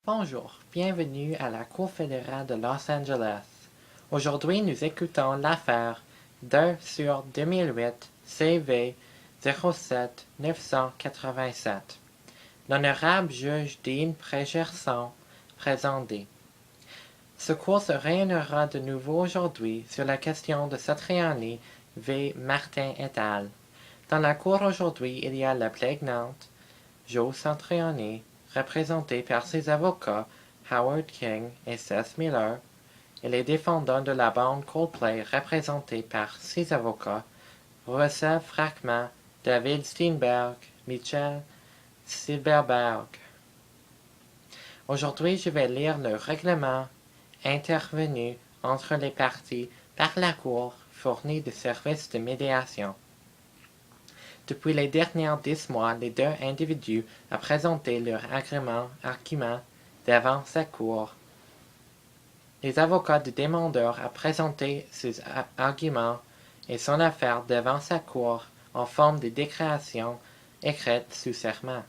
Bonjour, bienvenue à la Cour fédérale de Los Angeles. Aujourd'hui, nous écoutons l'affaire 2 sur 2008 CV 07 987. L'honorable juge Dean Pregerson, présenté. Ce cours se réunira de nouveau aujourd'hui sur la question de Satriani v. Martin et al. Dans la cour aujourd'hui, il y a la plaignante, Joe Satriani, représenté par ses avocats Howard King et Seth Miller, et les défendants de la bande Coldplay représentés par ses avocats Russell Frackman, David Steinberg, Michel Silberberg. Aujourd'hui, je vais lire le règlement intervenu entre les parties par la Cour fourni de services de médiation. Depuis les derniers 10 mois, les deux individus ont présenté leur argument devant sa cour. Les avocats du demandeur ont présenté ses arguments et son affaire devant sa cour en forme de déclaration écrite sous serment.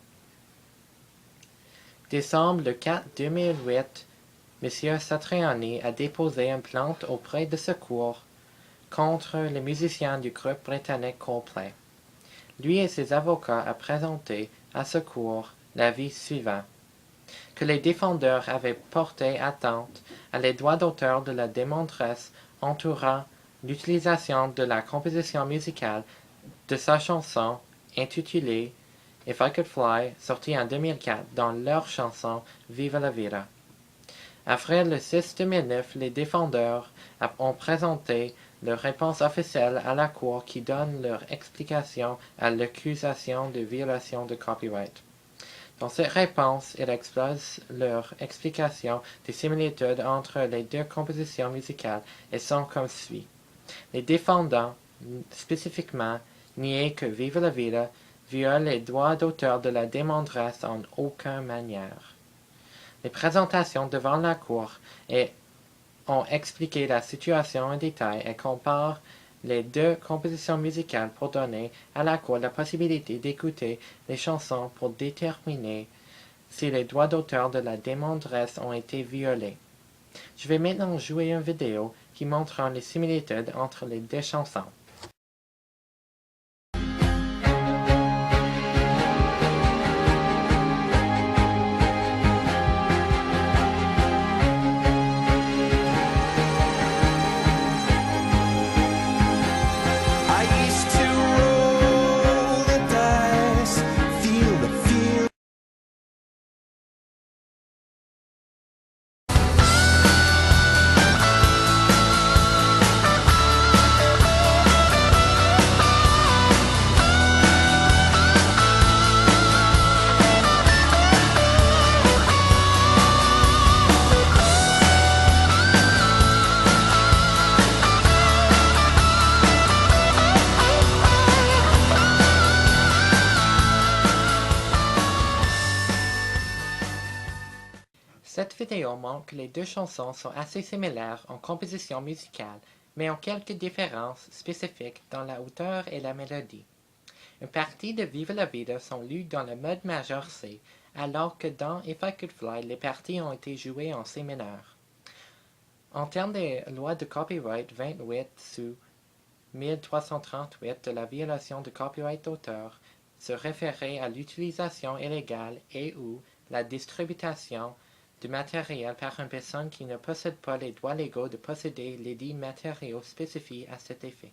Décembre le 4 2008, M. Satriani a déposé une plainte auprès de sa cour contre les musiciens du groupe britannique Coldplay. Lui et ses avocats ont présenté à ce cour l'avis suivant, que les défendeurs avaient porté atteinte à les droits d'auteur de la demanderesse entourant l'utilisation de la composition musicale de sa chanson intitulée If I Could Fly, sortie en 2004 dans leur chanson Viva la Vida. Après le 6 2009, les défendeurs ont présenté leur réponse officielle à la Cour qui donne leur explication à l'accusation de violation de copyright. Dans cette réponse, ils exposent leur explication des similitudes entre les deux compositions musicales et sont comme suit. Les défendants, spécifiquement, niaient que Viva la Vida viole les droits d'auteur de la demanderesse en aucune manière. Les présentations devant la Cour ont expliqué la situation en détail et comparent les deux compositions musicales pour donner à la Cour la possibilité d'écouter les chansons pour déterminer si les droits d'auteur de la demanderesse ont été violés. Je vais maintenant jouer une vidéo qui montre les similitudes entre les deux chansons. Cette vidéo montre que les deux chansons sont assez similaires en composition musicale, mais ont quelques différences spécifiques dans la hauteur et la mélodie. Une partie de Viva la Vida sont lues dans le mode majeur C, alors que dans If I Could Fly, les parties ont été jouées en C mineur. En termes des lois de copyright 28 sous 1338 de la violation de copyright d'auteur, se référait à l'utilisation illégale et ou la distribution du matériel par une personne qui ne possède pas les droits légaux de posséder les dits matériaux spécifiés à cet effet.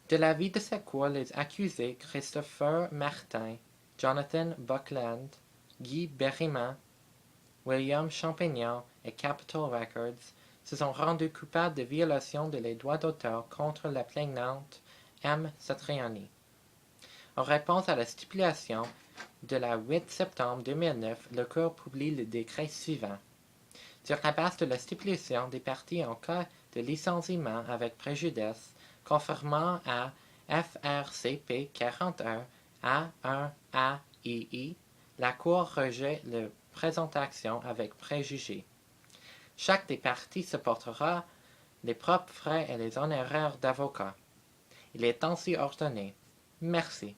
De l'avis de sa cour, les accusés Christopher Martin, Jonathan Buckland, Guy Berryman, William Champignon et Capitol Records se sont rendus coupables de violation de les droits d'auteur contre la plaignante M. Satriani. En réponse à la stipulation de la 8 septembre 2009, le Cour publie le décret suivant. Sur la base de la stipulation des parties en cas de licenciement avec préjudice, conformément à FRCP 41 A1 AII, la Cour rejette la présentation avec préjugés. Chaque des parties supportera les propres frais et les honoraires d'avocat. Il est ainsi ordonné. Merci.